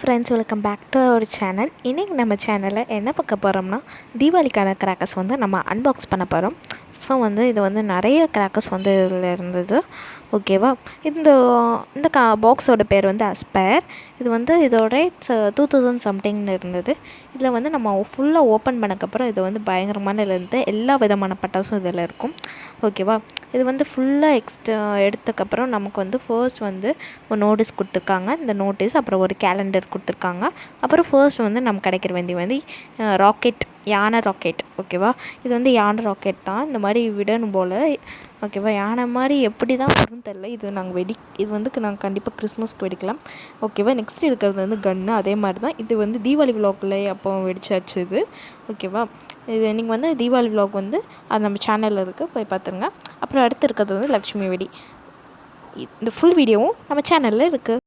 Friends, welcome back to our channel. இன்றைக்கி நம்ம சேனலில் என்ன பார்க்க போகிறோம்னா, தீபாவளிக்கான கிராக்கர்ஸ் வந்து நம்ம அன்பாக்ஸ் பண்ண போகிறோம். ஸோ இது நிறைய கிராக்கர்ஸ் இதில் இருந்தது. ஓகேவா? இந்த இந்த பாக்ஸோட பேர் அஸ்பயர். இதோட ரேட்ஸ் 2000 சம்திங்னு இருந்தது. இதில் நம்ம ஃபுல்லாக ஓப்பன் பண்ணக்கப்புறம் இது பயங்கரமான இருந்து எல்லா விதமான பட்டாசும் இதில் இருக்கும். ஓகேவா? இது ஃபுல்லாக எடுத்ததுக்கப்புறம் நமக்கு ஃபர்ஸ்ட் ஒரு நோட்டீஸ் கொடுத்துருக்காங்க. இந்த நோட்டீஸ் அப்புறம் ஒரு கேலண்டர் கொடுத்துருக்காங்க. அப்புறம் ஃபர்ஸ்ட் நமக்கு கிடைக்கிற ராக்கெட், யானை ராக்கெட். ஓகேவா? இது யானை ராக்கெட் தான். இந்த மாதிரி விடணும் போல். ஓகேவா? யானை மாதிரி எப்படி தான் வரும்னு தெரில. இது நாங்கள் கண்டிப்பாக கிறிஸ்மஸ்க்கு வெடிக்கலாம். ஓகேவா? நெக்ஸ்ட் இருக்கிறது கன்று. அதே மாதிரி தான் இது தீபாவளி விலாகில் அப்போ வெடிச்சாச்சு இது. ஓகேவா? இது நீங்கள் தீபாவளி விலாக் அது நம்ம சேனலில் இருக்குது, போய் பார்த்துருங்க. அப்புறம் அடுத்து இருக்கிறது லக்ஷ்மி வெடி. இந்த ஃபுல் வீடியோவும் நம்ம சேனலில் இருக்குது.